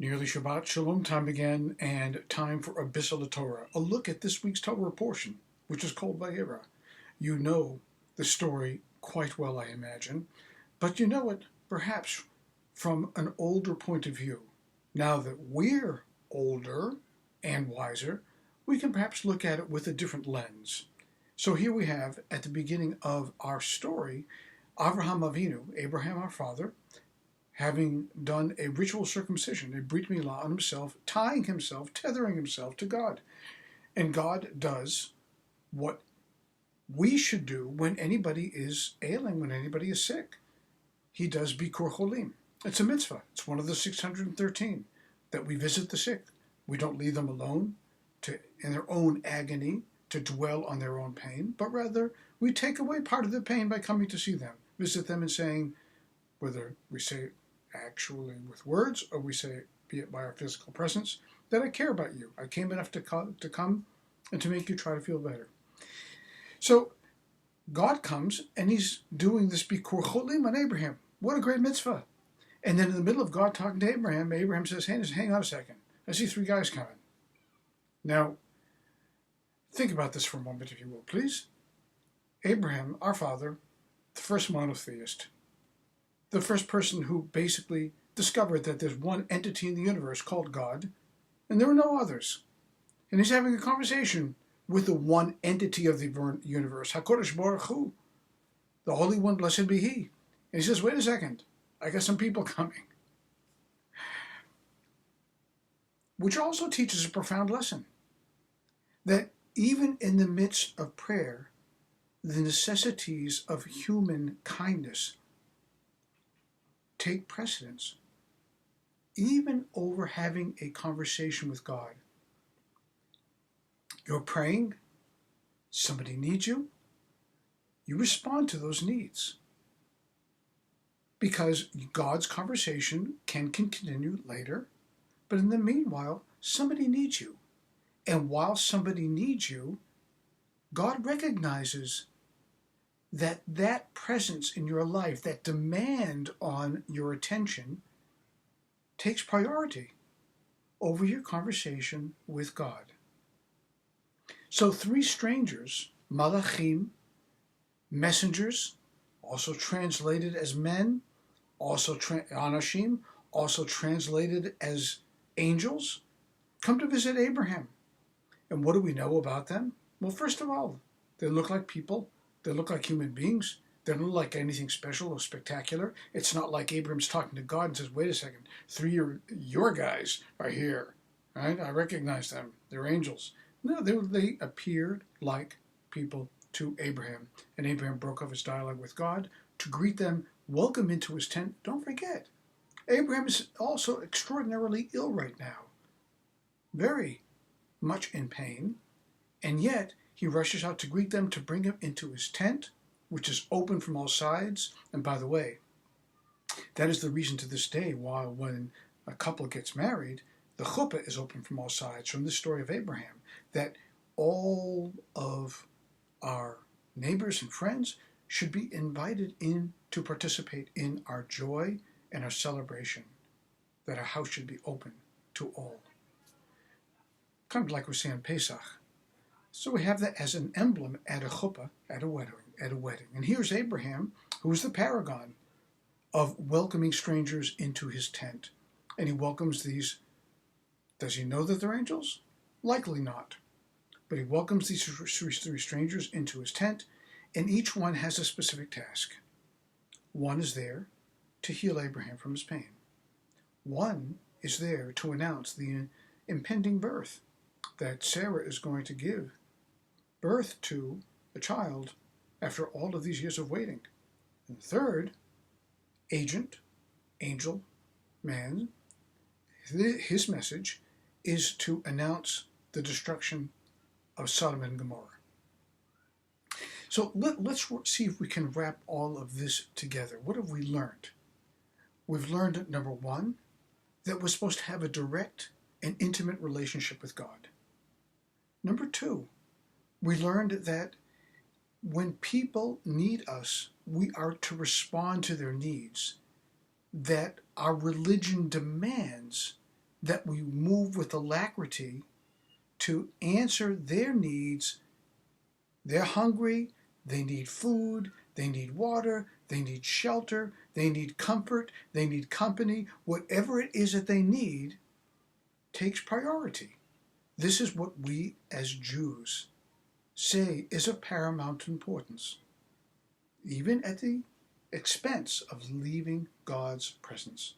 Nearly Shabbat Shalom time again, and time for a Bisselle Torah, a look at this week's Torah portion, which is called Vayera. You know the story quite well, I imagine, but you know it perhaps from an older point of view. Now that we're older and wiser, we can perhaps look at it with a different lens. So here we have, at the beginning of our story, Avraham Avinu, Abraham our father, having done a ritual circumcision, a brit milah on himself, tying himself, tethering himself to God. And God does what we should do when anybody is ailing, when anybody is sick. He does bikur cholim. It's a mitzvah. It's one of the 613 that we visit the sick. We don't leave them alone in their own agony to dwell on their own pain, but rather we take away part of the pain by coming to see them, visit them and saying, whether we say it actually with words or we say it, be it by our physical presence, that I care about you. I came enough to come and to make you try to feel better. So God comes and he's doing this bikur cholim on Abraham. What a great mitzvah. And then in the middle of God talking to Abraham, Abraham says, hang on a second. I see three guys coming. Now, think about this for a moment, if you will, please. Abraham, our father, the first monotheist, the first person who basically discovered that there's one entity in the universe called God, and there are no others. And he's having a conversation with the one entity of the universe, HaKadosh Baruch Hu, the Holy One, blessed be He. And he says, wait a second, I got some people coming. Which also teaches a profound lesson, that even in the midst of prayer, the necessities of human kindness take precedence, even over having a conversation with God. You're praying, somebody needs you, you respond to those needs. Because God's conversation can continue later, but in the meanwhile, somebody needs you. And while somebody needs you, God recognizes that presence in your life, that demand on your attention, takes priority over your conversation with God. So three strangers, malachim, messengers, also translated as men, also anashim, also translated as angels, come to visit Abraham. And what do we know about them? Well, first of all, they look like people. They look like human beings. They don't look like anything special or spectacular. It's not like Abraham's talking to God and says, wait a second, three of your guys are here, right? I recognize them. They're angels. No, they appeared like people to Abraham. And Abraham broke off his dialogue with God to greet them, welcome into his tent. Don't forget, Abraham is also extraordinarily ill right now, very much in pain, and yet he rushes out to greet them, to bring him into his tent, which is open from all sides. And by the way, that is the reason to this day why when a couple gets married, the chuppah is open from all sides, from this story of Abraham, that all of our neighbors and friends should be invited in to participate in our joy and our celebration, that our house should be open to all. Kind of like we say on Pesach. So we have that as an emblem at a chuppah, at a wedding. And here's Abraham, who is the paragon of welcoming strangers into his tent. And he welcomes these. Does he know that they're angels? Likely not. But he welcomes these three strangers into his tent, and each one has a specific task. One is there to heal Abraham from his pain. One is there to announce the impending birth, that Sarah is going to give birth to a child after all of these years of waiting. And the third, angel, man, his message is to announce the destruction of Sodom and Gomorrah. So let's see if we can wrap all of this together. What have we learned? We've learned, number one, that we're supposed to have a direct and intimate relationship with God. Number two, we learned that when people need us, we are to respond to their needs, that our religion demands that we move with alacrity to answer their needs. They're hungry, they need food, they need water, they need shelter, they need comfort, they need company. Whatever it is that they need takes priority. This is what we as Jews say is of paramount importance, even at the expense of leaving God's presence.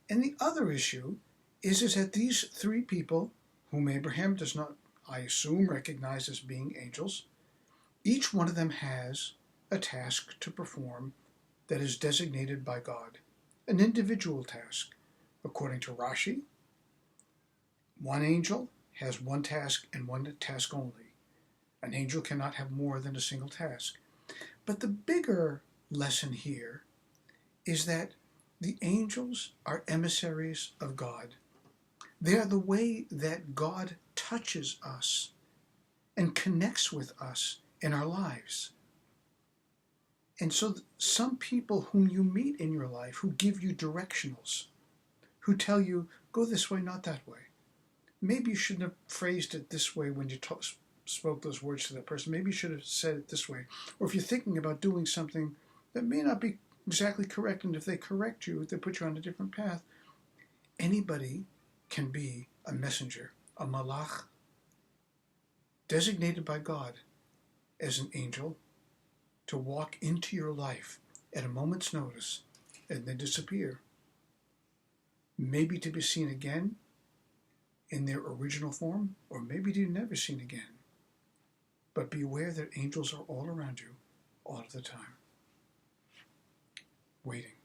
And the other issue is that these three people, whom Abraham does not, I assume, recognize as being angels, each one of them has a task to perform that is designated by God, an individual task. According to Rashi, one angel has one task and one task only. An angel cannot have more than a single task. But the bigger lesson here is that the angels are emissaries of God. They are the way that God touches us and connects with us in our lives. And so some people whom you meet in your life who give you directionals, who tell you, go this way, not that way. Maybe you shouldn't have phrased it this way when you spoke those words to that person. Maybe you should have said it this way. Or if you're thinking about doing something that may not be exactly correct, and if they correct you, they put you on a different path. Anybody can be a messenger, a malach, designated by God as an angel to walk into your life at a moment's notice and then disappear. Maybe to be seen again in their original form, or maybe to be never seen again. But be aware that angels are all around you all of the time, waiting.